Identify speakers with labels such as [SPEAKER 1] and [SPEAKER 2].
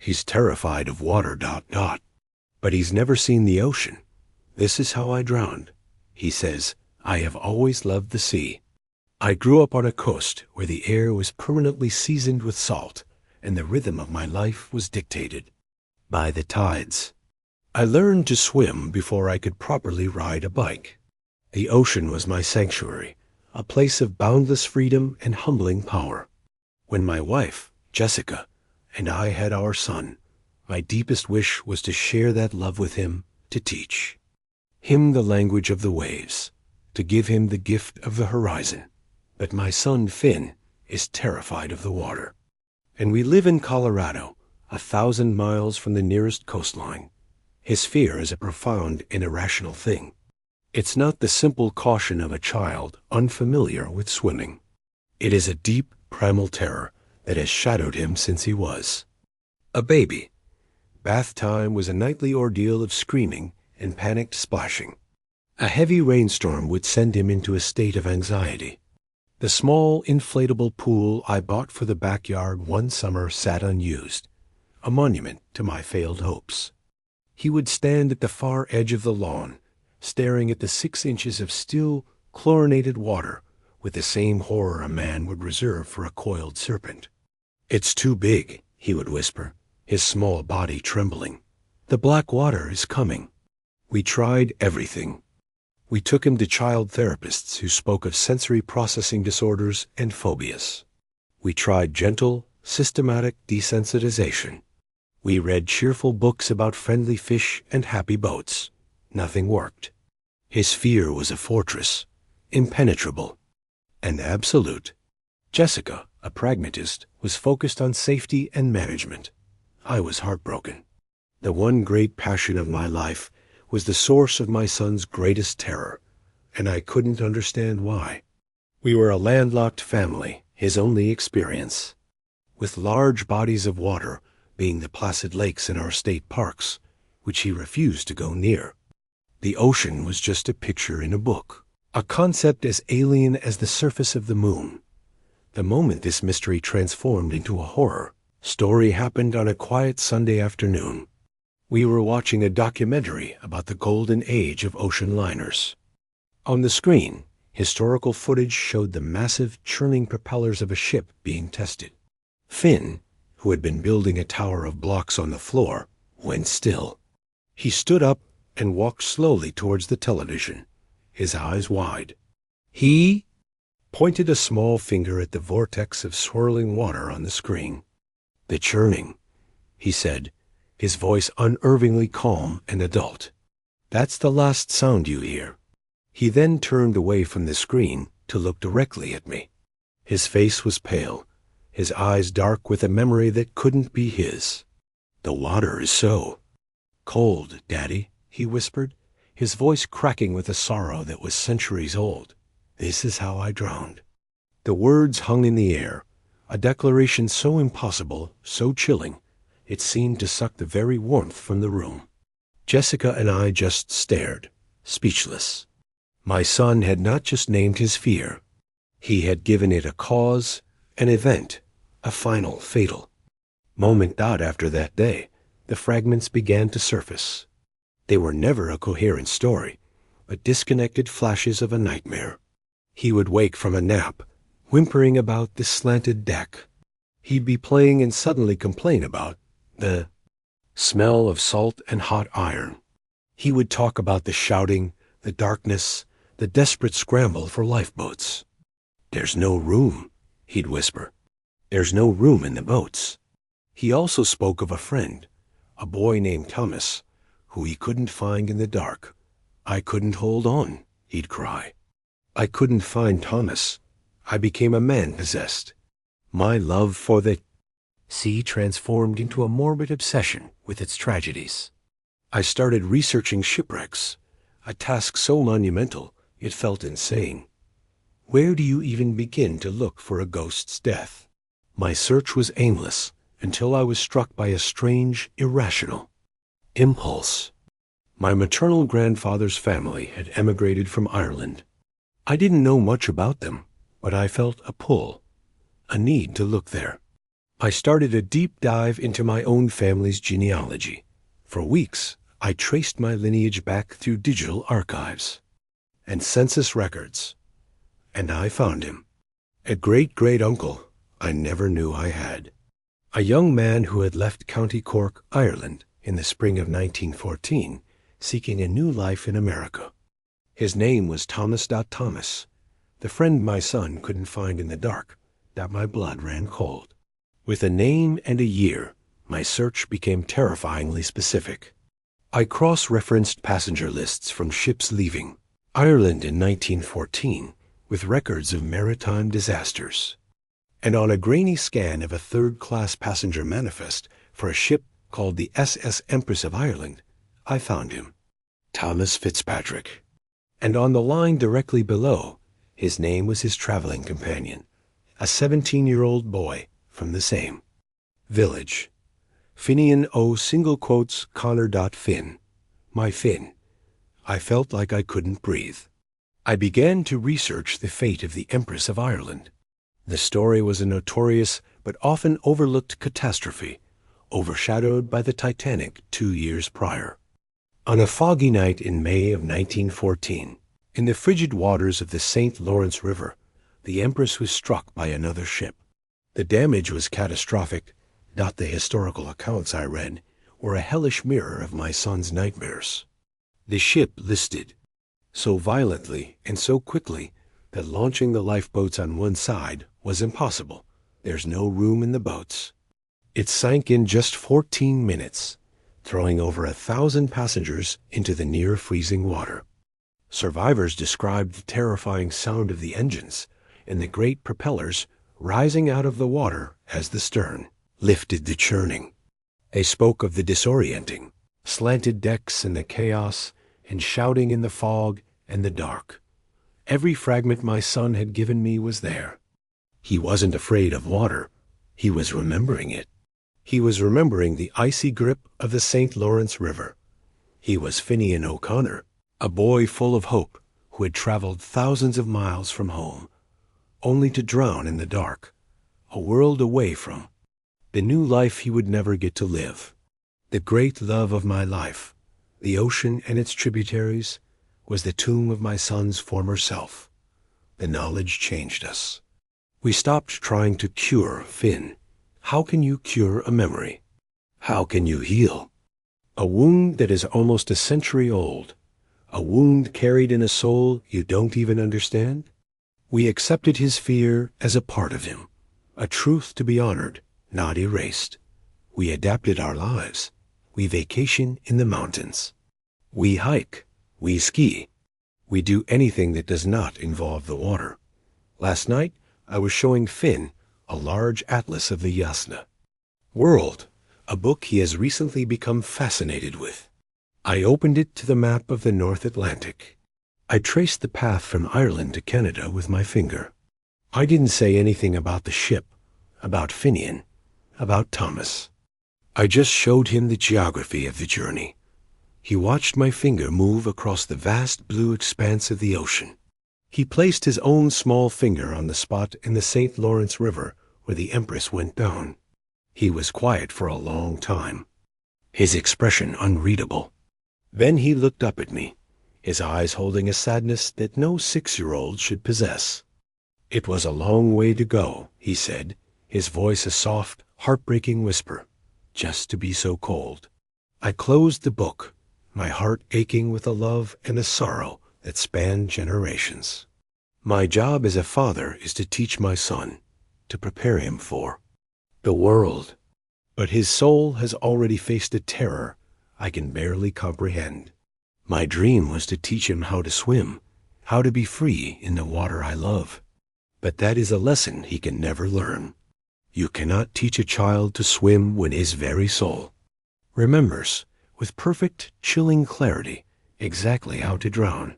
[SPEAKER 1] He's terrified of water, ... But he's never seen the ocean. This is how I drowned. He says, I have always loved the sea. I grew up on a coast where the air was permanently seasoned with salt, and the rhythm of my life was dictated by the tides. I learned to swim before I could properly ride a bike. The ocean was my sanctuary, a place of boundless freedom and humbling power. When my wife, Jessica, and I had our son, my deepest wish was to share that love with him, to teach him the language of the waves, to give him the gift of the horizon. But my son Finn is terrified of the water. And we live in Colorado, 1,000 miles from the nearest coastline. His fear is a profound and irrational thing. It's not the simple caution of a child unfamiliar with swimming. It is a deep, primal terror that has shadowed him since he was a baby. Bath time was a nightly ordeal of screaming and panicked splashing. A heavy rainstorm would send him into a state of anxiety. The small inflatable pool I bought for the backyard one summer sat unused, a monument to my failed hopes. He would stand at the far edge of the lawn, staring at the 6 inches of still, chlorinated water with the same horror a man would reserve for a coiled serpent. It's too big, he would whisper, his small body trembling. The black water is coming. We tried everything. We took him to child therapists who spoke of sensory processing disorders and phobias. We tried gentle, systematic desensitization. We read cheerful books about friendly fish and happy boats. Nothing worked. His fear was a fortress, impenetrable, and absolute. Jessica, a pragmatist, was focused on safety and management. I was heartbroken. The one great passion of my life was the source of my son's greatest terror, and I couldn't understand why. We were a landlocked family, his only experience, with large bodies of water being the placid lakes in our state parks, which he refused to go near. The ocean was just a picture in a book, a concept as alien as the surface of the moon. The moment this mystery transformed into a horror story happened on a quiet Sunday afternoon. We were watching a documentary about the golden age of ocean liners. On the screen, historical footage showed the massive, churning propellers of a ship being tested. Finn, who had been building a tower of blocks on the floor, went still. He stood up and walked slowly towards the television, his eyes wide. He pointed a small finger at the vortex of swirling water on the screen. The churning, he said, his voice unnervingly calm and adult. That's the last sound you hear. He then turned away from the screen to look directly at me. His face was pale, his eyes dark with a memory that couldn't be his. The water is so cold, Daddy, he whispered, his voice cracking with a sorrow that was centuries old. This is how I drowned. The words hung in the air, a declaration so impossible, so chilling, it seemed to suck the very warmth from the room. Jessica and I just stared, speechless. My son had not just named his fear. He had given it a cause, an event, a final, fatal moment. After that day, the fragments began to surface. They were never a coherent story, but disconnected flashes of a nightmare. He would wake from a nap, whimpering about the slanted deck. He'd be playing and suddenly complain about the smell of salt and hot iron. He would talk about the shouting, the darkness, the desperate scramble for lifeboats. There's no room, he'd whisper. There's no room in the boats. He also spoke of a friend, a boy named Thomas, who he couldn't find in the dark. I couldn't hold on, he'd cry. I couldn't find Thomas. I became a man possessed. My love for the sea transformed into a morbid obsession with its tragedies. I started researching shipwrecks, a task so monumental it felt insane. Where do you even begin to look for a ghost's death? My search was aimless until I was struck by a strange, irrational impulse. My maternal grandfather's family had emigrated from Ireland. I didn't know much about them, but I felt a pull, a need to look there. I started a deep dive into my own family's genealogy. For weeks, I traced my lineage back through digital archives and census records, and I found him. A great-great-uncle I never knew I had. A young man who had left County Cork, Ireland, in the spring of 1914, seeking a new life in America. His name was Thomas Thomas, the friend my son couldn't find in the dark, that my blood ran cold. With a name and a year, my search became terrifyingly specific. I cross-referenced passenger lists from ships leaving Ireland in 1914 with records of maritime disasters. And on a grainy scan of a third-class passenger manifest for a ship called the SS Empress of Ireland, I found him, Thomas Fitzpatrick. And on the line directly below, his name was his traveling companion, a 17-year-old boy from the same village. Finian O. Connor.Finn. My Finn. I felt like I couldn't breathe. I began to research the fate of the Empress of Ireland. The story was a notorious but often overlooked catastrophe, overshadowed by the Titanic 2 years prior. On a foggy night in May of 1914, in the frigid waters of the St. Lawrence River, the Empress was struck by another ship. The damage was catastrophic. The historical accounts I read were a hellish mirror of my son's nightmares. The ship listed so violently and so quickly that launching the lifeboats on one side was impossible. There's no room in the boats. It sank in just 14 minutes, throwing over 1,000 passengers into the near-freezing water. Survivors described the terrifying sound of the engines and the great propellers rising out of the water as the stern lifted the churning. They spoke of the disorienting, slanted decks and the chaos and shouting in the fog and the dark. Every fragment my son had given me was there. He wasn't afraid of water. He was remembering it. He was remembering the icy grip of the St. Lawrence River. He was Finian O'Connor, a boy full of hope who had traveled thousands of miles from home, only to drown in the dark, a world away from the new life he would never get to live. The great love of my life, the ocean and its tributaries, was the tomb of my son's former self. The knowledge changed us. We stopped trying to cure Finn. How can you cure a memory? How can you heal a wound that is almost a century old, a wound carried in a soul you don't even understand? We accepted his fear as a part of him, a truth to be honored, not erased. We adapted our lives. We vacation in the mountains. We hike. We ski. We do anything that does not involve the water. Last night, I was showing Finn a large atlas of the Yasna world, a book he has recently become fascinated with. I opened it to the map of the North Atlantic. I traced the path from Ireland to Canada with my finger. I didn't say anything about the ship, about Finian, about Thomas. I just showed him the geography of the journey. He watched my finger move across the vast blue expanse of the ocean. He placed his own small finger on the spot in the St. Lawrence River where the Empress went down. He was quiet for a long time, his expression unreadable. Then he looked up at me, his eyes holding a sadness that no 6-year-old should possess. "It was a long way to go," he said, his voice a soft, heartbreaking whisper, "just to be so cold." I closed the book, my heart aching with a love and a sorrow that spanned generations. My job as a father is to teach my son, to prepare him for the world. But his soul has already faced a terror I can barely comprehend. My dream was to teach him how to swim, how to be free in the water I love. But that is a lesson he can never learn. You cannot teach a child to swim when his very soul remembers, with perfect, chilling clarity, exactly how to drown.